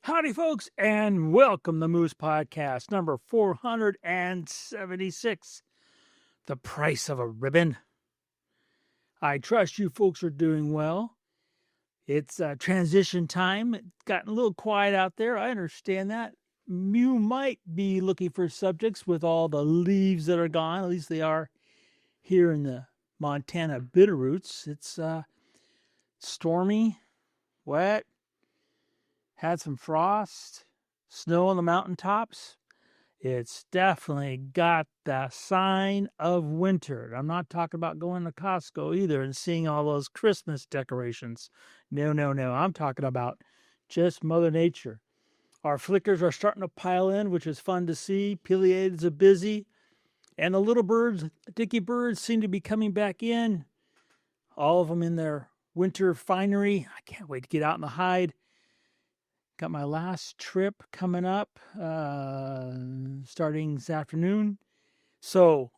Howdy, folks, and welcome to Moose Podcast number 476, The Price of a Ribbon. I trust you folks are doing well. It's transition time. It's gotten a little quiet out there. I understand that. You might be looking for subjects with all the leaves that are gone. At least they are here in the Montana Bitterroots. It's stormy, wet, had some frost, snow on the mountaintops. It's definitely got the sign of winter. I'm not talking about going to Costco either and seeing all those Christmas decorations. No. I'm talking about just Mother Nature. Our flickers are starting to pile in, which is fun to see. Pileates are busy. And the little birds, dicky birds, seem to be coming back in. All of them in their winter finery. I can't wait to get out in the hide. Got my last trip coming up, starting this afternoon. So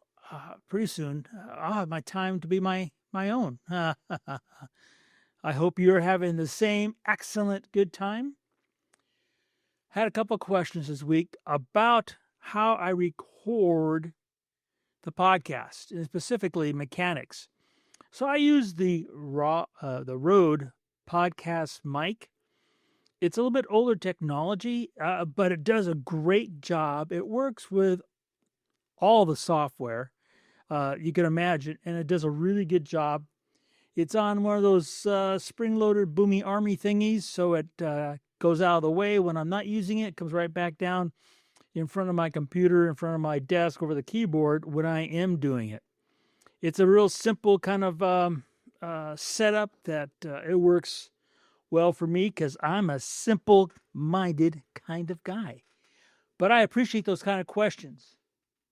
pretty soon, I'll have my time to be my own. I hope you're having the same excellent good time. Had a couple of questions this week about how I record the podcast, and specifically mechanics. So I use the Rode podcast mic. It's a little bit older technology, but it does a great job. It works with all the software you can imagine, and it does a really good job. It's on one of those spring-loaded Boomy Army thingies, so it goes out of the way when I'm not using it. It comes right back down in front of my computer, in front of my desk, over the keyboard when I am doing it. It's a real simple kind of setup that it works well for me because I'm a simple-minded kind of guy. But I appreciate those kind of questions.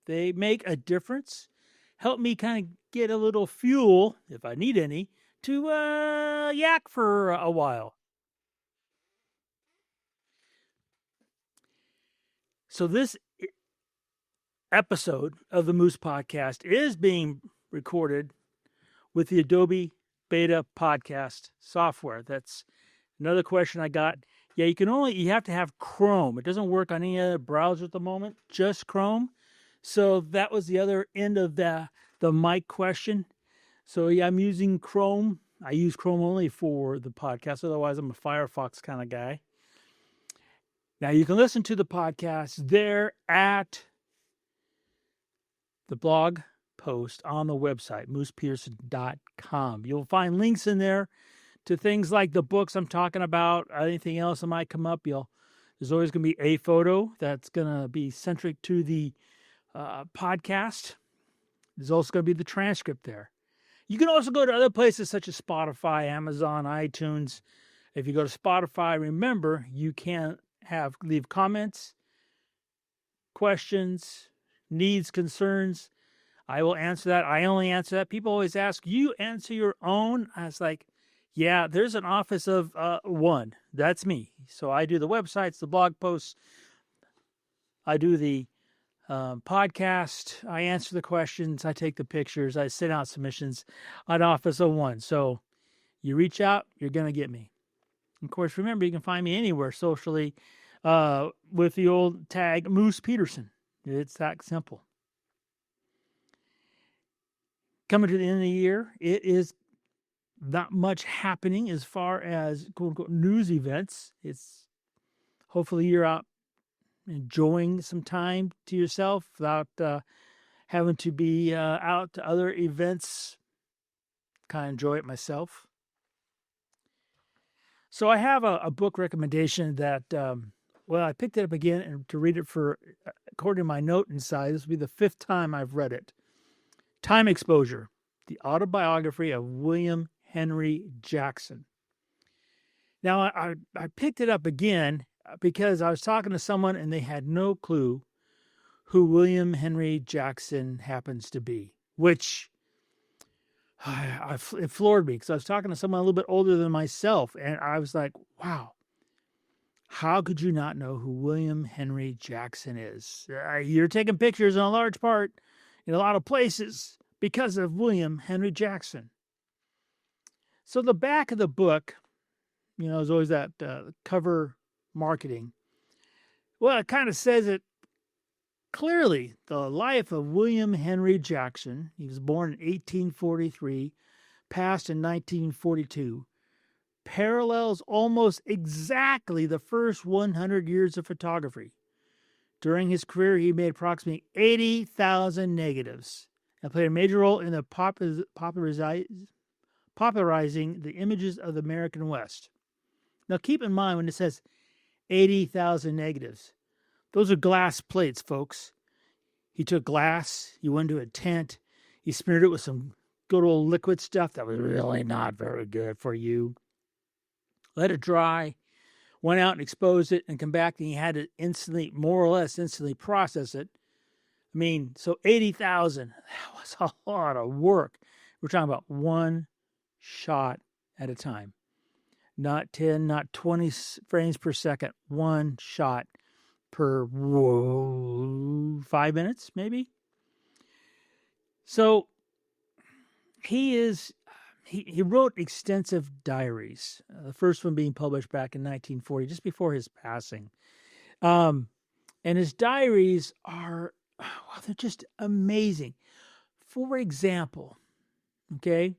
They make a difference. Help me kind of get a little fuel, if I need any, to yak for a while. So this episode of the Moose Podcast is being recorded with the Adobe Beta Podcast software. That's another question I got. Yeah, you have to have Chrome. It doesn't work on any other browser at the moment, just Chrome. So that was the other end of the mic question. So yeah, I'm using Chrome. I use Chrome only for the podcast. Otherwise, I'm a Firefox kind of guy. Now you can listen to the podcast there at the blog post on the website, moosepeterson.com. You'll find links in there to things like the books I'm talking about, anything else that might come up. There's always going to be a photo that's going to be centric to the podcast. There's also going to be the transcript there. You can also go to other places such as Spotify, Amazon, iTunes. If you go to Spotify, remember, you can leave comments, questions, needs, concerns. I will answer that. I only answer that. People always ask, you answer your own? I was like, yeah, there's an office of one. That's me. So I do the websites, the blog posts. I do the podcast. I answer the questions. I take the pictures. I send out submissions. An office of one. So you reach out, you're going to get me. Of course, remember, you can find me anywhere socially with the old tag Moose Peterson. It's that simple. Coming to the end of the year, it is not much happening as far as quote unquote news events. It's hopefully you're out enjoying some time to yourself without having to be out to other events. Kind of enjoy it myself. So I have a book recommendation that, I picked it up again and to read it according to my note inside, this will be the 5th time I've read it. Time Exposure, the autobiography of William Henry Jackson. Now, I picked it up again because I was talking to someone and they had no clue who William Henry Jackson happens to be, which it floored me because I was talking to someone a little bit older than myself, and I was like, wow, how could you not know who William Henry Jackson is? You're taking pictures in a large part in a lot of places because of William Henry Jackson. So the back of the book, there's always that cover marketing. Well, it kind of says it clearly. The life of William Henry Jackson, he was born in 1843, passed in 1942, parallels almost exactly the first 100 years of photography. During his career, he made approximately 80,000 negatives and played a major role in the popularizing the images of the American West. Now, keep in mind when it says 80,000 negatives, those are glass plates, folks. He took glass, he went to a tent, he smeared it with some good old liquid stuff that was really not very good for you. Let it dry, went out and exposed it, and come back, and he had to more or less instantly process it. I mean, so 80,000, that was a lot of work. We're talking about one shot at a time. Not 10, not 20 frames per second, one shot per 5 minutes, maybe. So he wrote extensive diaries, the first one being published back in 1940, just before his passing. And his diaries are, well, they're just amazing. For example, okay,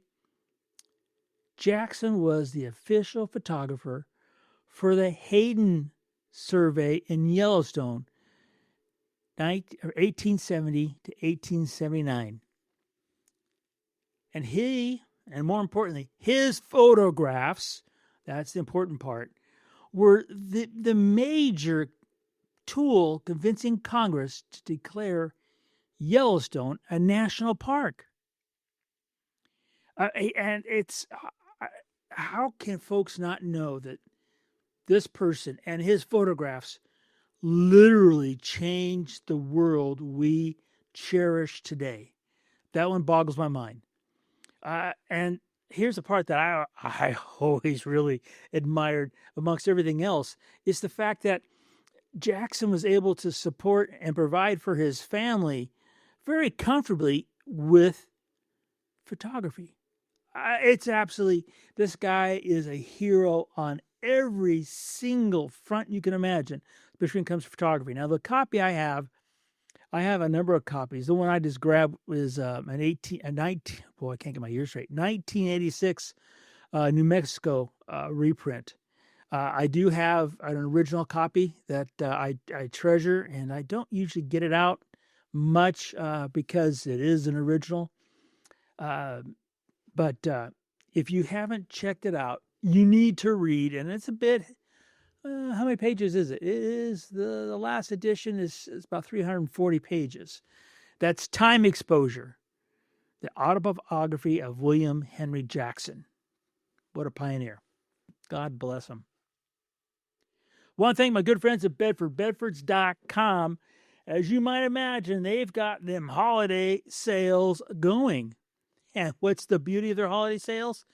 Jackson was the official photographer for the Hayden survey in Yellowstone, 1870 to 1879. And more importantly, his photographs, that's the important part, were the major tool convincing Congress to declare Yellowstone a national park. And how can folks not know that this person and his photographs literally changed the world we cherish today? That one boggles my mind. And here's the part that I always really admired amongst everything else, is the fact that Jackson was able to support and provide for his family very comfortably with photography. This guy is a hero on every single front you can imagine, especially when it comes to photography. Now, the copy I have a number of copies. The one I just grabbed is I can't get my years straight, 1986 New Mexico reprint. I do have an original copy that I treasure, and I don't usually get it out much because it is an original. But if you haven't checked it out, you need to read, and it's a bit. How many pages is it? It is the last edition is about 340 pages. That's Time Exposure, the autobiography of William Henry Jackson. What a pioneer. God bless him. Want to thank my good friends at Bedford, bedfords.com. As you might imagine, they've got them holiday sales going. And what's the beauty of their holiday sales?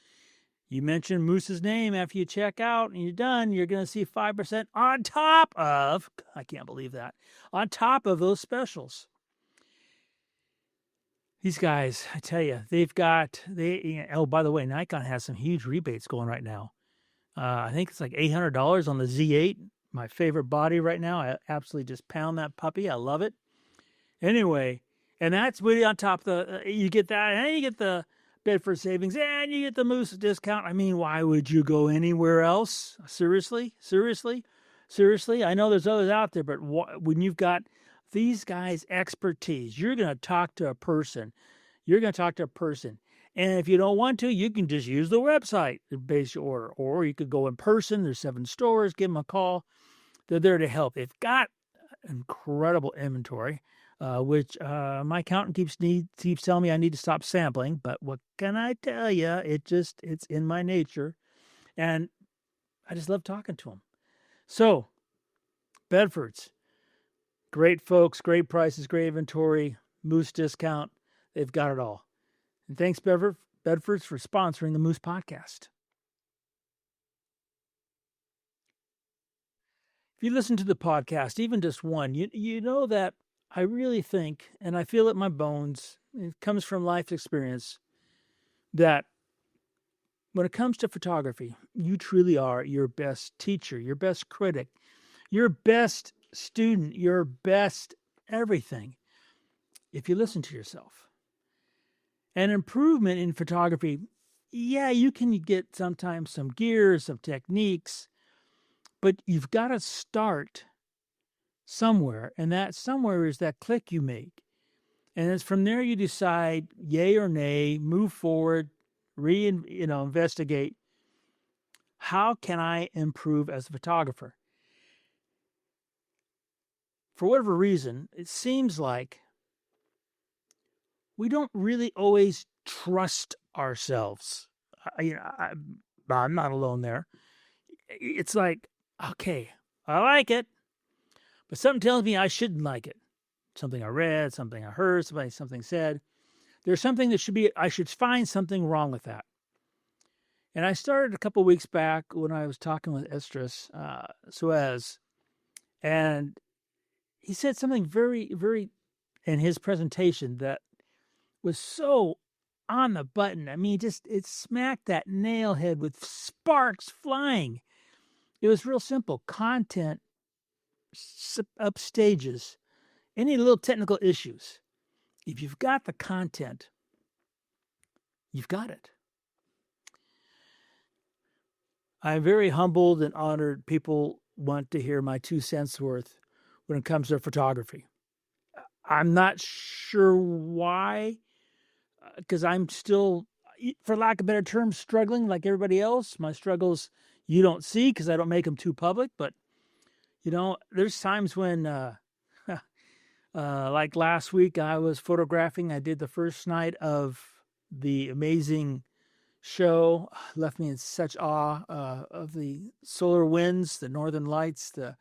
You mention Moose's name after you check out and you're done, you're going to see 5% on top of, I can't believe that, on top of those specials. These guys, I tell you, oh, by the way, Nikon has some huge rebates going right now. I think it's like $800 on the Z8, my favorite body right now. I absolutely just pound that puppy. I love it. Anyway, and that's really on top of you get that, and then you get the Bedford savings, and you get the Moose discount. I mean, why would you go anywhere else? Seriously? I know there's others out there, but when you've got these guys' expertise, you're going to talk to a person. And if you don't want to, you can just use the website to base your order. Or you could go in person. There's 7 stores. Give them a call. They're there to help. They've got incredible inventory. Which my accountant keeps telling me I need to stop sampling. But what can I tell you? It's in my nature. And I just love talking to them. So, Bedford's. Great folks, great prices, great inventory, Moose discount. They've got it all. And thanks, Bedford's, for sponsoring the Moose Podcast. If you listen to the podcast, even just one, you know that I really think, and I feel it in my bones, it comes from life experience, that when it comes to photography, you truly are your best teacher, your best critic, your best student, your best everything, if you listen to yourself. An improvement in photography, yeah, you can get sometimes some gear, some techniques, but you've got to start somewhere, and that somewhere is that click you make. And it's from there you decide yay or nay, move forward, investigate. How can I improve as a photographer? For whatever reason, it seems like we don't really always trust ourselves. I'm not alone there. It's like, okay, I like it, but something tells me I shouldn't like it. Something I read, something I heard, something said. There's something that I should find something wrong with that. And I started a couple of weeks back when I was talking with Esdras Suez, and he said something very, very in his presentation that was so on the button. I mean, it smacked that nail head with sparks flying. It was real simple. Content upstages any little technical issues. If you've got the content, you've got it. I'm very humbled and honored people want to hear my 2 cents worth when it comes to photography. I'm not sure why, because I'm still, for lack of better terms, struggling like everybody else. My struggles you don't see because I don't make them too public, but, there's times when, like last week, I was photographing. I did the first night of the amazing show. Left me in such awe of the solar winds, the northern lights, the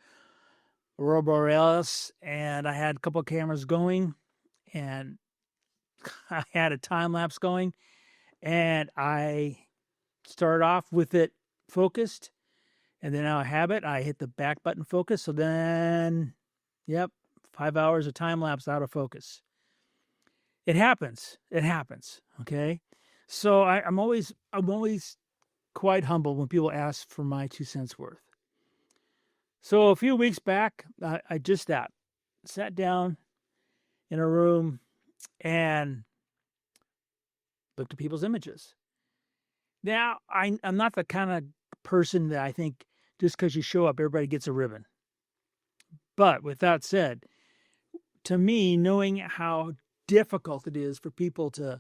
aurora borealis, and I had a couple of cameras going, and I had a time lapse going, and I started off with it focused, and then out of habit, I hit the back button focus. So then, 5 hours of time lapse out of focus. It happens. Okay. So I'm always quite humble when people ask for my 2 cents worth. So a few weeks back, I just sat down in a room and looked at people's images. Now, I'm not the kind of person that I think just because you show up, everybody gets a ribbon. But with that said, to me, knowing how difficult it is for people to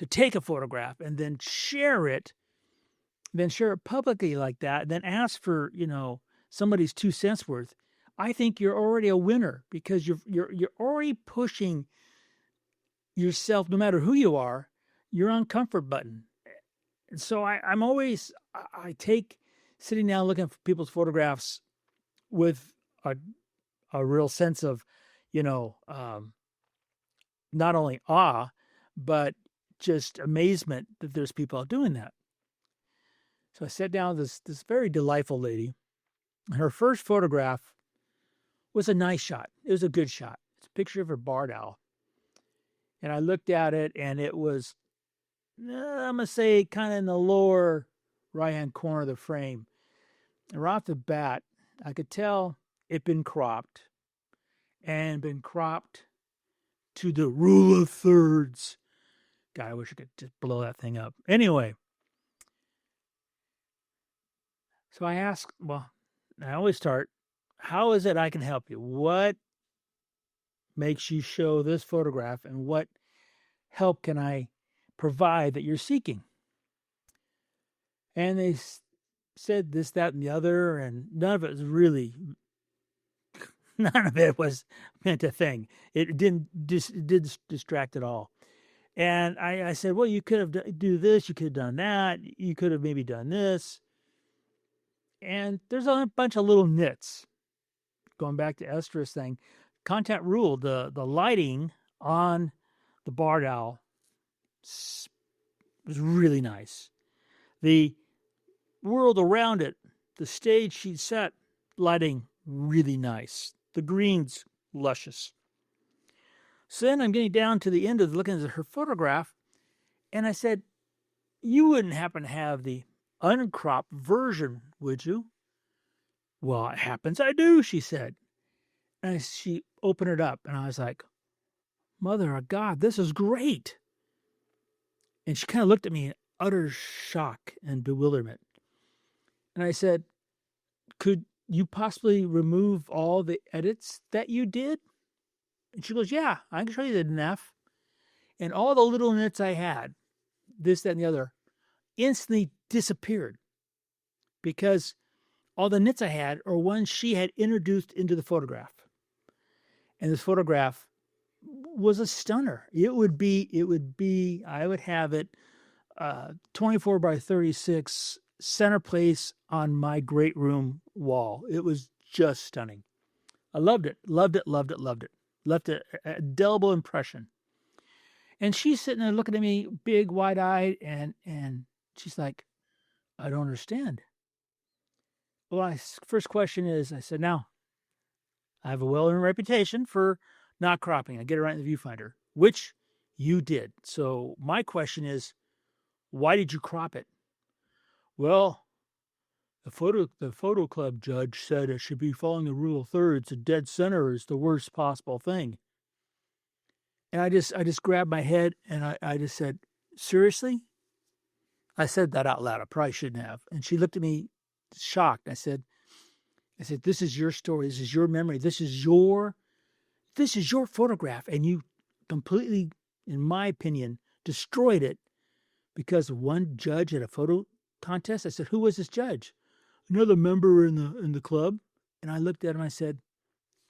take a photograph and then share it publicly like that, and then ask for, somebody's 2 cents worth, I think you're already a winner because you're already pushing yourself, no matter who you are, you're on comfort button. And so I'm always, I take sitting down looking for people's photographs with a real sense of, not only awe, but just amazement that there's people out doing that. So I sat down with this very delightful lady. Her first photograph was a nice shot. It was a good shot. It's a picture of her barred owl. And I looked at it, and it was, I'm going to say, kind of in the lower right-hand corner of the frame. And right off the bat, I could tell it'd been cropped to the rule of thirds. God, I wish I could just blow that thing up. Anyway, so I asked, I always start, how is it I can help you? What makes you show this photograph, and what help can I provide that you're seeking? And they said this, that, and the other, and none of it was meant a thing. It did distract at all. And I said, well, you could have do this, you could have done that, you could have maybe done this. And there's a bunch of little nits. Going back to Esdras thing, content rule, the lighting on the barred owl was really nice. The world around it, the stage she set, lighting really nice. The greens, luscious. So then I'm getting down to the end of looking at her photograph, and I said, you wouldn't happen to have the uncropped version, would you? Well, it happens I do, she said. And she opened it up, and I was like, Mother of God, this is great. And she kind of looked at me in utter shock and bewilderment. And I said, could you possibly remove all the edits that you did? And she goes, yeah, I can show you the NF. And all the little nits I had, this, that, and the other, instantly disappeared because all the nits I had are ones she had introduced into the photograph. And this photograph was a stunner. It would be, I would have it 24 by 36 center place on my great room wall. It was just stunning. I loved it. Loved it. Left an indelible impression. And she's sitting there looking at me, big, wide-eyed, and she's like, I don't understand. Well, my first question is, I said, now, I have a well-earned reputation for not cropping. I get it right in the viewfinder, which you did. So my question is, why did you crop it? Well, the photo club judge said it should be following the rule of thirds. A dead center is the worst possible thing. And I just grabbed my head and I just said, seriously? I said that out loud. I probably shouldn't have. And she looked at me shocked. I said, this is your story. This is your memory. This is your photograph. And you completely, in my opinion, destroyed it because of one judge at a photo contest. I said, who was this judge? Another member in the club. And I looked at him. I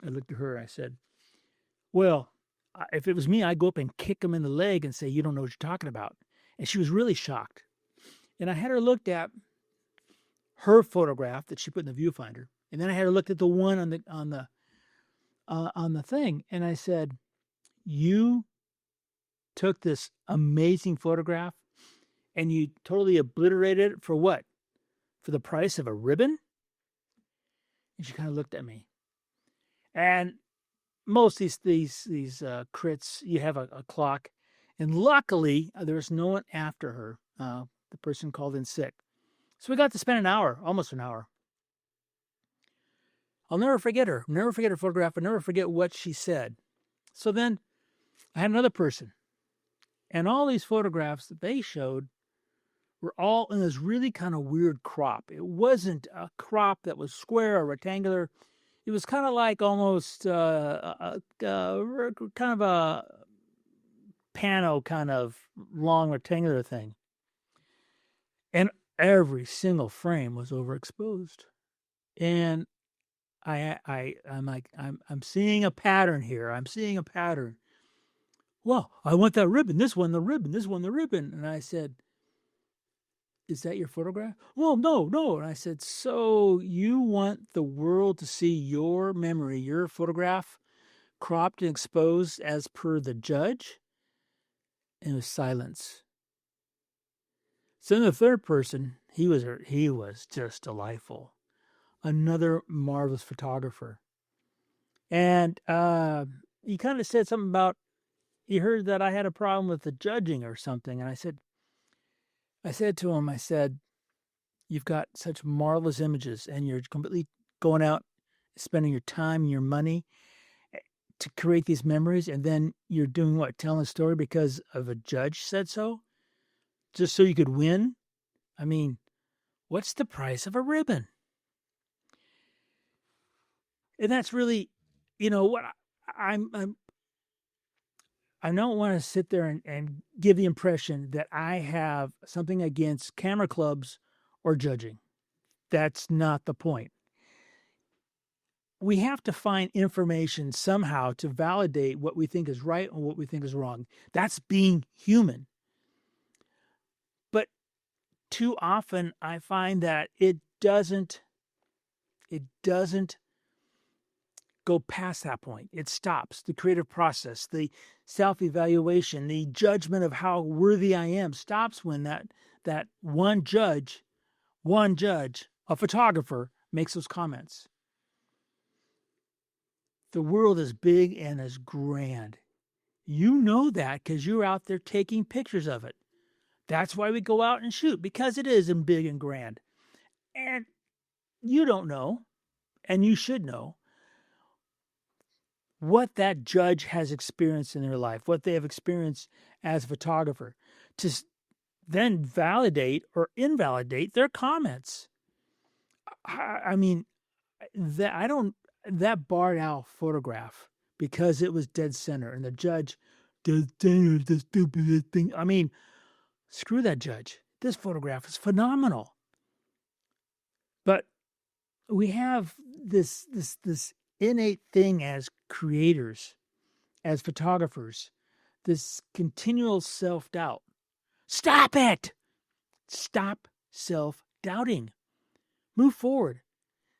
looked at her. I said, well, if it was me, I'd go up and kick him in the leg and say, you don't know what you're talking about. And she was really shocked. And I had her looked at her photograph that she put in the viewfinder. And then I had her look at the one on the thing. And I said, you took this amazing photograph and you totally obliterated it for what? For the price of a ribbon? And she kind of looked at me. And most of these crits, you have a clock. And luckily, there's no one after her. The person called in sick. So we got to spend an hour, almost an hour. I'll never forget her. Never forget her photograph. I'll never forget what she said. So then I had another person. And all these photographs that they showed were all in this really kind of weird crop. It wasn't a crop that was square or rectangular. It was kind of like almost kind of a pano kind of long rectangular thing. And every single frame was overexposed. And I'm like, I'm seeing a pattern here. I'm seeing a pattern. Well, I want that ribbon. This one, the ribbon. This one, the ribbon. And I said, is that your photograph? Well, no. And I said, so you want the world to see your memory, your photograph, cropped and exposed as per the judge? And it was silence. So then the third person, he was just delightful. Another marvelous photographer. And he kind of said something about, he heard that I had a problem with the judging or something. And I said to him, you've got such marvelous images and you're completely going out, spending your time and your money to create these memories. And then you're doing what? Telling a story because of a judge said so? Just so you could win? I mean, what's the price of a ribbon? And that's really, what I don't want to sit there and give the impression that I have something against camera clubs or judging. That's not the point. We have to find information somehow to validate what we think is right and what we think is wrong. That's being human. But too often I find that it doesn't go past that point. It stops. The creative process, the self-evaluation, the judgment of how worthy I am stops when that one judge, a photographer, makes those comments. The world is big and is grand. You know that because you're out there taking pictures of it. That's why we go out and shoot, because it is big and grand. And you don't know. and you should know, what that judge has experienced in their life, what they have experienced as a photographer, to then validate or invalidate their comments. I mean, that barred out photograph because it was dead center, and the judge, dead center is the stupidest thing. I mean, screw that judge. This photograph is phenomenal. But we have this innate thing as creators, as photographers, this continual self-doubt. Stop it! Stop self-doubting. Move forward.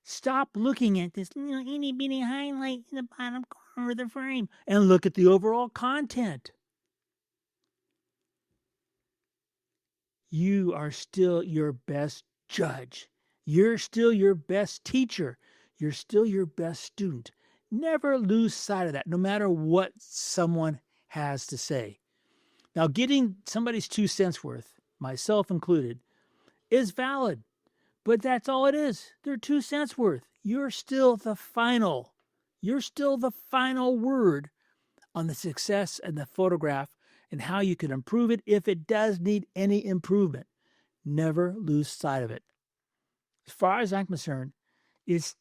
Stop looking at this little itty bitty highlight in the bottom corner of the frame and look at the overall content. You are still your best judge. You're still your best teacher. You're still your best student. Never lose sight of that, no matter what someone has to say. Now, getting somebody's 2 cents worth, myself included, is valid. But that's all it is. They're 2 cents worth. You're still the final word on the success and the photograph and how you can improve it if it does need any improvement. Never lose sight of it. As far as I'm concerned, it's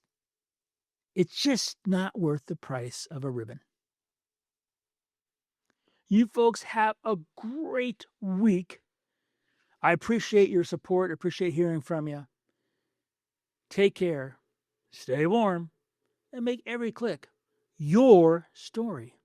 just not worth the price of a ribbon. You folks have a great week. I appreciate your support. I appreciate hearing from you. Take care, stay warm, and make every click your story.